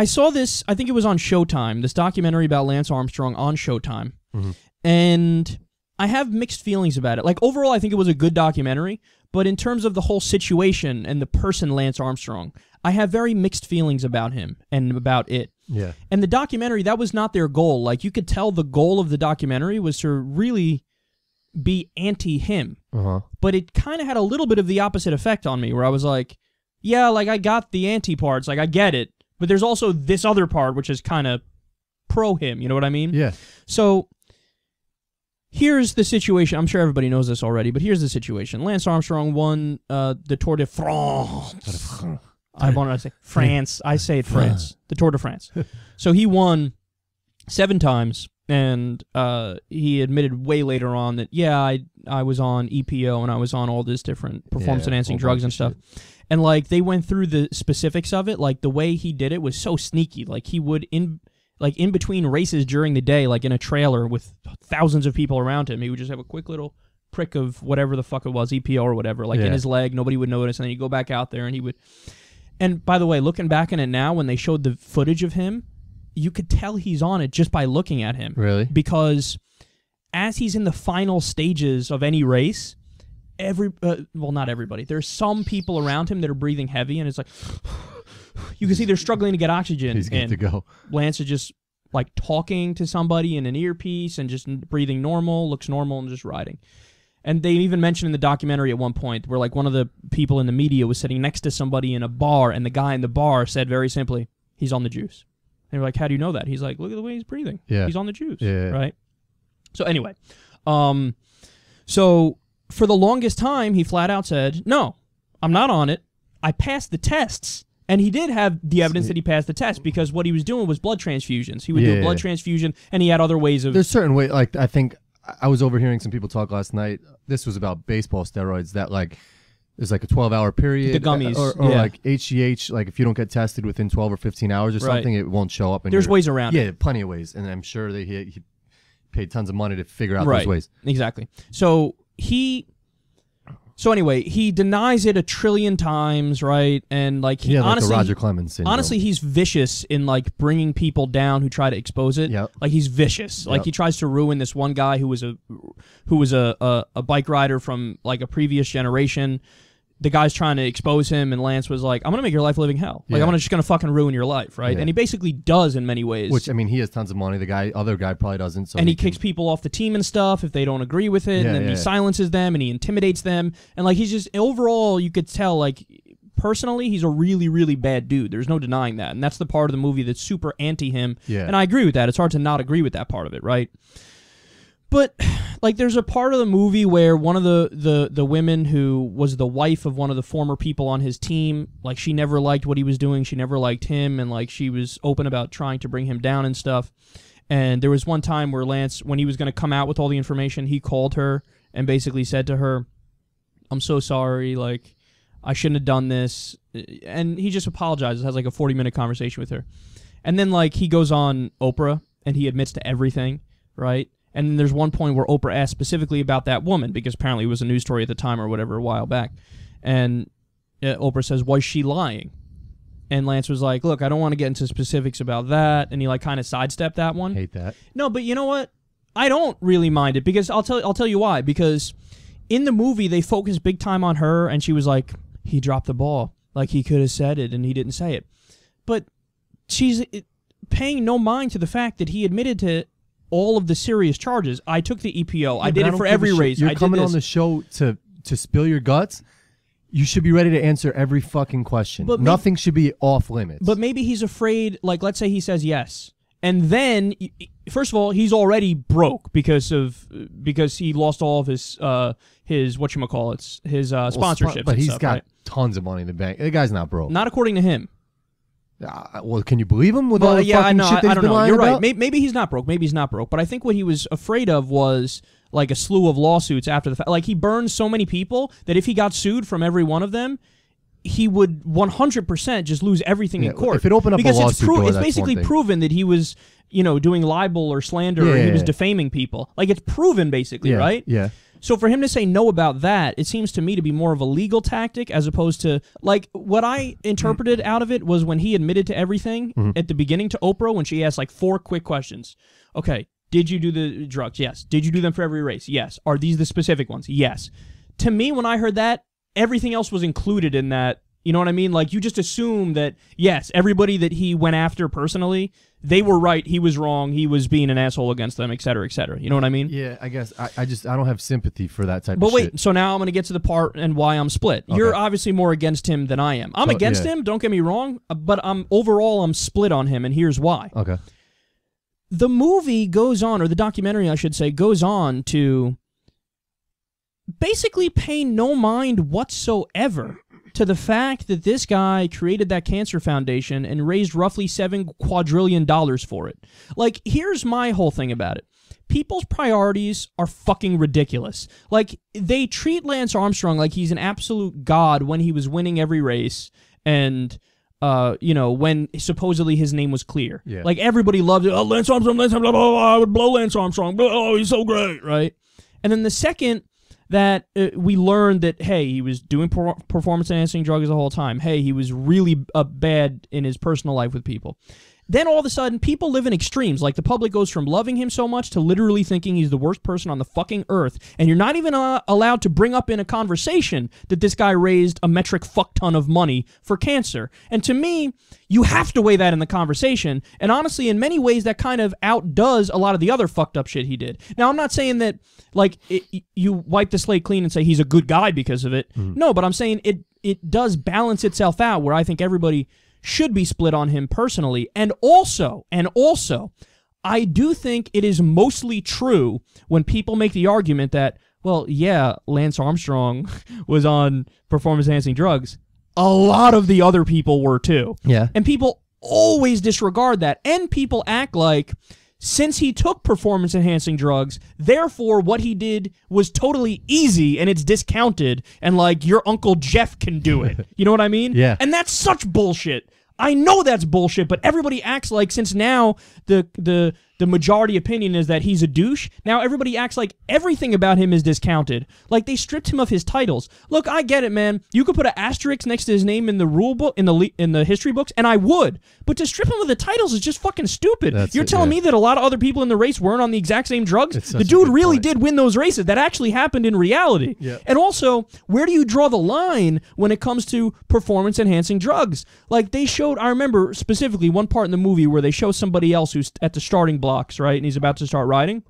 I saw this, I think it was on Showtime, this documentary about Lance Armstrong on Showtime. Mm-hmm. And I have mixed feelings about it. Like, overall, I think it was a good documentary, but in terms of the whole situation and the person Lance Armstrong, I have very mixed feelings about him and about it. Yeah. And the documentary, that was not their goal. Like, you could tell the goal of the documentary was to really be anti-him. But it kind of had a little bit of the opposite effect on me, where I was like, yeah, like, I got the anti-parts, like, I get it, but there's also this other part, which is kind of pro-him, you know what I mean? Yeah. So, here's the situation. I'm sure everybody knows this already, but here's the situation. Lance Armstrong won the Tour de France. I wanted to say France. I say it France. The Tour de France. So he won 7 times, and he admitted way later on that, yeah, I was on EPO and I was on all this different performance-enhancing drugs and stuff. And, like, they went through the specifics of it. Like, the way he did it was so sneaky. Like, he would, in between races during the day, like in a trailer with thousands of people around him, he would just have a quick little prick of whatever the fuck it was, EPO or whatever, like in his leg. Nobody would notice, and then he'd go back out there, and he would... And, by the way, looking back on it now, when they showed the footage of him, you could tell he's on it just by looking at him. Really? Because as he's in the final stages of any race... well, not everybody. There's some people around him that are breathing heavy, and it's like... You can see they're struggling to get oxygen. He's good to go. Lance is just, like, talking to somebody in an earpiece and just breathing normal, looks normal, and just riding. And they even mentioned in the documentary at one point where, like, one of the people in the media was sitting next to somebody in a bar, and the guy in the bar said very simply, he's on the juice. And they were like, how do you know that? He's like, look at the way he's breathing. Yeah. He's on the juice. Yeah. Right? So anyway, so for the longest time, he flat out said, no, I'm not on it. I passed the tests. And he did have the evidence that he passed the test, because what he was doing was blood transfusions. He would do a blood transfusion, and he had other ways of... There's certain ways, like, I think, I was overhearing some people talk last night, this was about baseball steroids, that, like, there's like a 12-hour period. The gummies. Or like HGH, like, if you don't get tested within 12 or 15 hours or something, it won't show up. There's ways around it. Yeah, plenty of ways. And I'm sure he paid tons of money to figure out those ways. Exactly. So anyway, he denies it 1 trillion times, right? And, like, he honestly, like the Roger Clemens syndrome. Honestly, he's vicious in, like, bringing people down who try to expose it. Yep. Like, he's vicious. Like, he tries to ruin this one guy who was a bike rider from, like, a previous generation. The guy's trying to expose him, and Lance was like, I'm going to make your life living hell. Like, I'm just going to fucking ruin your life, right? And he basically does in many ways. Which, I mean, he has tons of money. The other guy probably doesn't. So and he kicks people off the team and stuff if they don't agree with it, and then he silences them, and he intimidates them. And, like, he's just, overall, you could tell, like, personally, he's a really, really bad dude. There's no denying that. And that's the part of the movie that's super anti-him. Yeah. And I agree with that. It's hard to not agree with that part of it, right? But, like, there's a part of the movie where one of the women who was the wife of one of the former people on his team, like, she never liked what he was doing. She never liked him, and, like, she was open about trying to bring him down and stuff. And there was one time where Lance, when he was going to come out with all the information, he called her and basically said to her, I'm so sorry, like, I shouldn't have done this. And he just apologizes, has, like, a 40-minute conversation with her. And then, like, he goes on Oprah, and he admits to everything, right? And then there's one point where Oprah asked specifically about that woman, because apparently it was a news story at the time or whatever a while back. And Oprah says, was she lying? And Lance was like, look, I don't want to get into specifics about that. And he, like, kind of sidestepped that one. Hate that. No, but you know what? I don't really mind it, because I'll tell you why. Because in the movie, they focus big time on her, and she was like, he dropped the ball. Like, he could have said it, and he didn't say it. But she's paying no mind to the fact that he admitted to all of the serious charges. I took the EPO. I did it for every race. You're coming on the show to spill your guts. You should be ready to answer every fucking question. But nothing should be off limits. But maybe he's afraid, like, let's say he says yes. And then, first of all, he's already broke because he lost all of his whatchamacallits, his sponsorships. But he's got tons of money in the bank. The guy's not broke. Not according to him. Well, can you believe him with all the fucking shit that he's been lying about? You're right. Maybe he's not broke. Maybe he's not broke. But I think what he was afraid of was, like, a slew of lawsuits after the fact. Like, he burned so many people that if he got sued from every one of them, he would 100% just lose everything in court. If it opened up a lawsuit door, it's basically proven that he was, doing libel or slander, or he was defaming people. Like, it's proven, basically, right? Yeah. So for him to say no about that, it seems to me to be more of a legal tactic as opposed to, like, what I interpreted out of it was when he admitted to everything at the beginning to Oprah when she asked, like, 4 quick questions. Okay, did you do the drugs? Yes. Did you do them for every race? Yes. Are these the specific ones? Yes. To me, when I heard that, everything else was included in that. You know what I mean? Like, you just assume that, yes, everybody that he went after personally, they were right, he was wrong, he was being an asshole against them, et cetera, et cetera. You know what I mean? Yeah, I guess. I don't have sympathy for that type of shit. But wait, so now I'm going to get to the part and why I'm split. Okay. You're obviously more against him than I am. I'm against him, don't get me wrong, but overall I'm split on him, and here's why. Okay. The movie goes on, or the documentary, I should say, goes on to basically pay no mind whatsoever to the fact that this guy created that cancer foundation and raised roughly $7 quadrillion for it. Like, here's my whole thing about it. People's priorities are fucking ridiculous. Like, they treat Lance Armstrong like he's an absolute god when he was winning every race and, you know, when supposedly his name was clear. Yeah. Like, everybody loved it. Oh, Lance Armstrong, blah, blah, blah, I would blow Lance Armstrong. Oh, he's so great, right? And then the second that we learned that, hey, he was doing performance-enhancing drugs the whole time. Hey, he was really bad in his personal life with people. Then all of a sudden, people live in extremes. Like, the public goes from loving him so much to literally thinking he's the worst person on the fucking earth. And you're not even allowed to bring up in a conversation that this guy raised a metric fuck ton of money for cancer. And to me, you have to weigh that in the conversation. And honestly, in many ways, that kind of outdoes a lot of the other fucked up shit he did. Now, I'm not saying that, like, you wipe the slate clean and say he's a good guy because of it. No, but I'm saying it does balance itself out where I think everybody should be split on him personally. And also, I do think it is mostly true when people make the argument that, well, yeah, Lance Armstrong was on performance-enhancing drugs. A lot of the other people were too. Yeah. And people always disregard that. And people act like, since he took performance-enhancing drugs, therefore what he did was totally easy and it's discounted and, like, your Uncle Jeff can do it. You know what I mean? Yeah. And that's such bullshit. I know that's bullshit, but everybody acts like, since now the majority opinion is that he's a douche, now everybody acts like everything about him is discounted. Like, they stripped him of his titles. Look, I get it, man. You could put an asterisk next to his name in the rule book, in the history books, and I would. But to strip him of the titles is just fucking stupid. You're telling me that a lot of other people in the race weren't on the exact same drugs? The dude really did win those races. That actually happened in reality. Yeah. And also, where do you draw the line when it comes to performance-enhancing drugs? Like, they showed, I remember specifically one part in the movie where they show somebody else who's at the starting blocks, right, and he's about to start riding.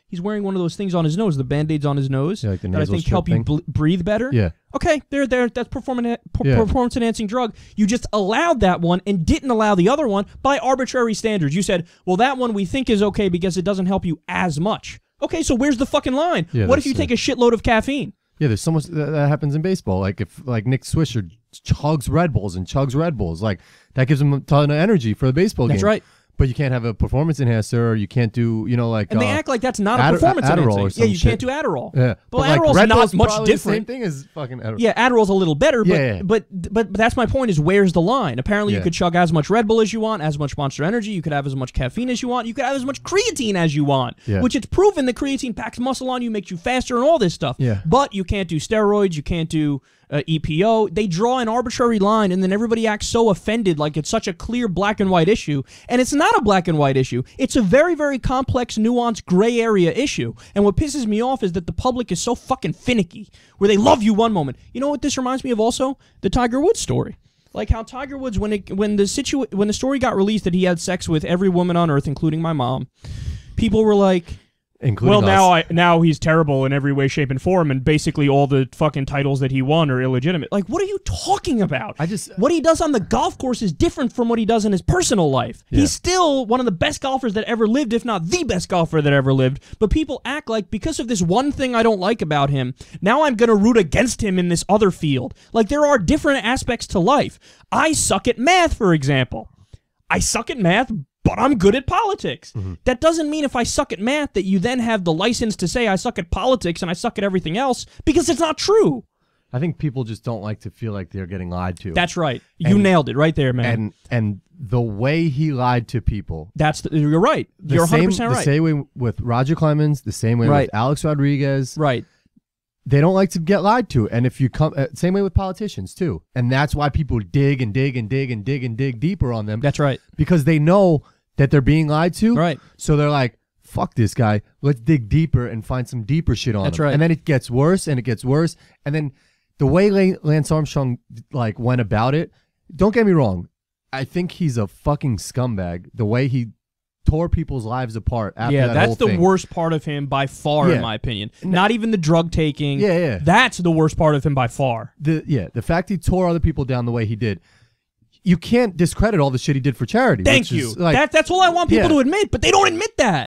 He's wearing one of those things on his nose, the Band-Aids on his nose, like that I think help you breathe better. Yeah. Okay, there. That's performance-enhancing drug. You just allowed that one and didn't allow the other one by arbitrary standards. You said, well, that one we think is okay because it doesn't help you as much. Okay, so where's the fucking line? Yeah, what if you take a shitload of caffeine? Yeah, there's so much that happens in baseball. Like, if Nick Swisher chugs Red Bulls, like, that gives him a ton of energy for the baseball game. That's right. But you can't have a performance enhancer, or you can't do, you know, like... And they act like that's not a performance Adderall enhancing. Or you can't do Adderall. Yeah. But Adderall's like, not much different. The same thing as fucking Adderall. Yeah, Adderall's a little better, but, yeah. but that's my point, is where's the line? Apparently you could chug as much Red Bull as you want, as much Monster Energy, you could have as much caffeine as you want, you could have as much creatine as you want, which it's proven that creatine packs muscle on you, makes you faster and all this stuff. Yeah. But you can't do steroids, you can't do EPO. They draw an arbitrary line, and then everybody acts so offended like it's such a clear black and white issue. And it's not a black and white issue. It's a very, very complex, nuanced, gray area issue. And what pisses me off is that the public is so fucking finicky, where they love you one moment. You know what this reminds me of also? The Tiger Woods story. Like how Tiger Woods, when the story got released that he had sex with every woman on earth, including my mom, people were like, including us. Now he's terrible in every way, shape, and form, and basically all the fucking titles that he won are illegitimate. Like, what are you talking about? What he does on the golf course is different from what he does in his personal life. Yeah. He's still one of the best golfers that ever lived, if not the best golfer that ever lived. But people act like, because of this one thing I don't like about him, now I'm going to root against him in this other field. Like, there are different aspects to life. I suck at math, for example. I suck at math, but I'm good at politics. Mm-hmm. That doesn't mean if I suck at math that you then have the license to say I suck at politics and I suck at everything else, because it's not true. I think people just don't like to feel like they're getting lied to. That's right. You nailed it right there, man. And the way he lied to people. You're right. You're 100% right. The same way with Roger Clemens, the same way with Alex Rodriguez. Right. They don't like to get lied to. And if you come, same way with politicians too. And that's why people dig and dig and dig and dig and dig deeper on them. That's right. Because they know that they're being lied to. Right. So they're like, fuck this guy. Let's dig deeper and find some deeper shit on him. That's right. And then it gets worse and it gets worse. And then the way Lance Armstrong like went about it, don't get me wrong. I think he's a fucking scumbag. The way he tore people's lives apart after that that's whole the thing. worst part of him by far, in my opinion. Not even the drug taking. Yeah. That's the worst part of him by far. The fact he tore other people down the way he did. You can't discredit all the shit he did for charity. Thank you. Like, that's all I want people to admit, but they don't admit that.